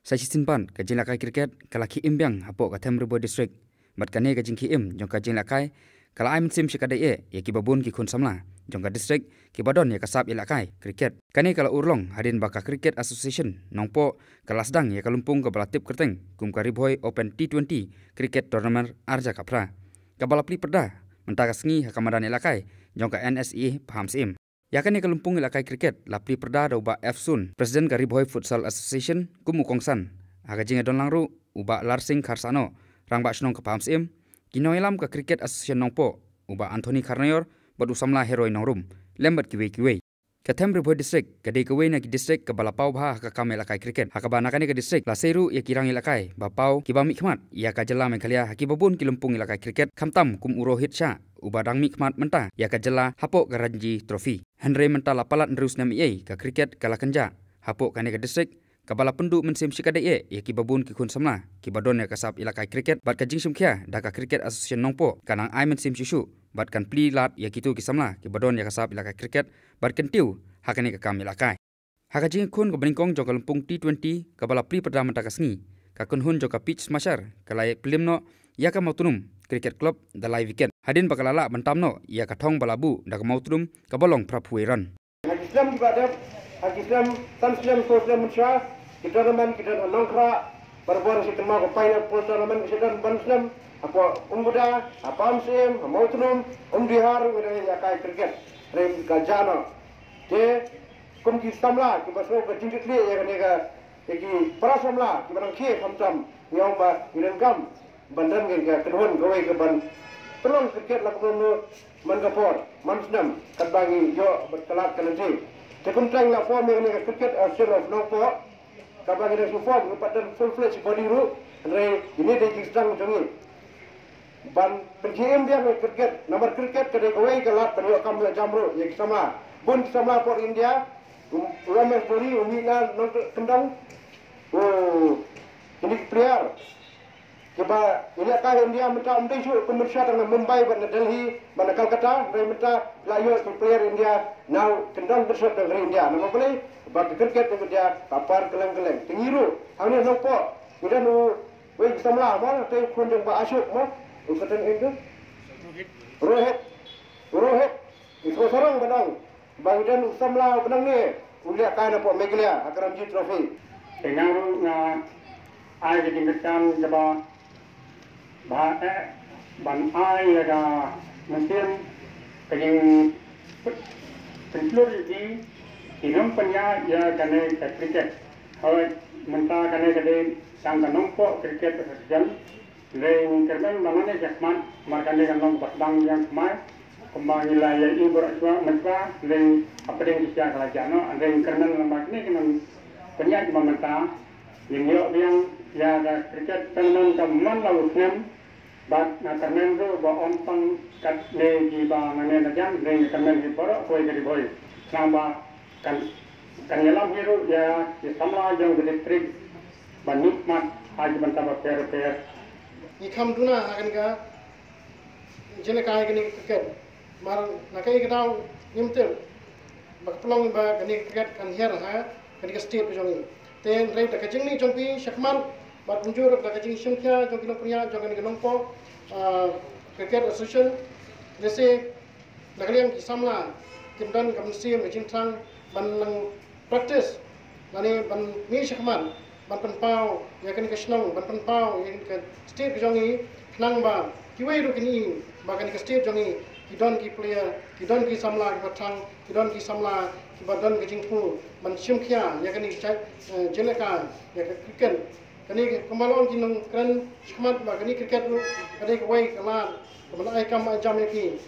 Saya simpan ke jing lakai kriket kalaki imbiang hapo ka Temribo district. Mat kane ka jing ki im jong ka jing lakai kala ai sim shikada ye ki babun ki khun samla jong ka district ki badon ye kasap ilakai kriket. Kane kala urlong hadin baka cricket association nongpo kala sedang ye kalumpung ka balatip kerteng kum ka Ribhoi Open T20 cricket tournament arja kapra. Ka balapli perda mentaka sengi hakamadan ilakai jong ka NSE paham sim. Yakan ni kalumpung ilakai kriket lapli perda da uba F-Sun Presiden ka Ribhoi Futsal Association kumu kongsan aga jinga don langru uba Larsing Kharsano rangba shnong ka paham sim kinoilam ka Cricket Association nongpo uba Anthony Karnayor badu samla heroi nongrum lembat kiwe ka Temribo district ka de kawe na ki district ka balapau bha ka kam ilakai kriket hakaba nakani ka district la seru ya kirang ilakai bapau ki ba mikmat ya ka jela mengkalia hakibabun kilumpung ilakai kriket kamtam kum urohit sha uba dang mikmat menta ya ka jela hapo ka Ranji Trophy Henry menta lapalat nerus nam ye ka kriket kala kenja hapo kane ka district ka bala pendu mensim sikade ye ya ki babun ki khun samla ki badon ya kasap ilakai kriket bat ka jing sumkhia da ka Cricket Association nongpo kanang ai mensim shishu bat kan pli lat ya kitu ki samla ki badon ya kasap ilakai kriket bat kan tiu hakane ka kam ilakai haka jing khun ka bringkong jong kalumpung T20 ka bala pli perda menta ka sngi ka kun hun jong ka pitch smashar ka lai plimno ya ka mautunum cricket club da lai weekend hadin bakalala bantamno ya ka thong balabu da ka mautunum ka bolong prapuiran Islam ibadat Islam Islam Islam Musya kita teman kita nongkra berbuat kita mau ke pineapple tournament kita Islam apa umbuda apa amsim mautunum dihar ya kai cricket rem kajana je kum ki samla ki baso ka jingit le ya ne ka ki prasamla ki barang khe khamtam yong ba iren kam bandan ke ka kedon gawai ke ban tolong cricket la ko man ka por man snam kan bangi yo berkelat kan ji te kum tang la form ne ka cricket association of nongpo ka bangi de su form padan full fledged body ru re ini de jistang jongi ban penjem dia cricket nomor cricket ke de gawai ke lat pen yo kam jamru ye sama bun sama for India Ramesh Puri umina nong kendang ini player Coba ini akan India minta umdishu pemirsa tengah Mumbai dan Delhi dan Calcutta mereka minta layu player India now kendang bersama dengan India nama boleh bagi cricket India kapar keleng-keleng tengiru hanya nampak kita nu wei samla mana tu kunjung ba Ashok mah ukatan itu Rohit itu sarang benang bagi dan samla benang ni uliak kaya nampak Meghalaya akan Ranji Trophy tengaru ai jadi macam jaba ban ai ada mungkin kejing pencelur di inam penya ya kane cricket kalau mentah kane kade sang kanong po cricket terjadi leng kerben mana jasman markane kanong pasdang yang kemai kembang wilayah ini bersua mentah leng apa yang kisah kalajano leng kerben lemak ni kanong penya cuma mentah yang ya cricket tenan kaman lausnem bat na kamen ro ba ompang kat le ji ba ngane na jam le kamen di poro koi dari boy namba kan yalam hiru ya samla jong district banikmat haji bantaba per ikam duna akan ka jene kai kini cricket mar nakai kita nimtel bak pelong ba kini cricket kan her ha kini state jong ten rei ta kajing ni jong pi shakman bat unjur da kajing shimkya jong kinong priya jong kini nongpo Cricket Association jese nakaliam ki samla kimdan kam sim jing thang ban lang practice lani ban mi shakman ban pan pau ya kan kashnong ban pan pau ya kan state jongi nang ba kiwei ru kini ba kan state jongi kidon ki player kidon ki samla ki thang kidon ki samla ki badan ki jing pu ban shimkhya ya kan jeneka ya cricket kani kemalon kinong kran shakman ba kani cricket ru kani kawai kalan kemalai kam jam ki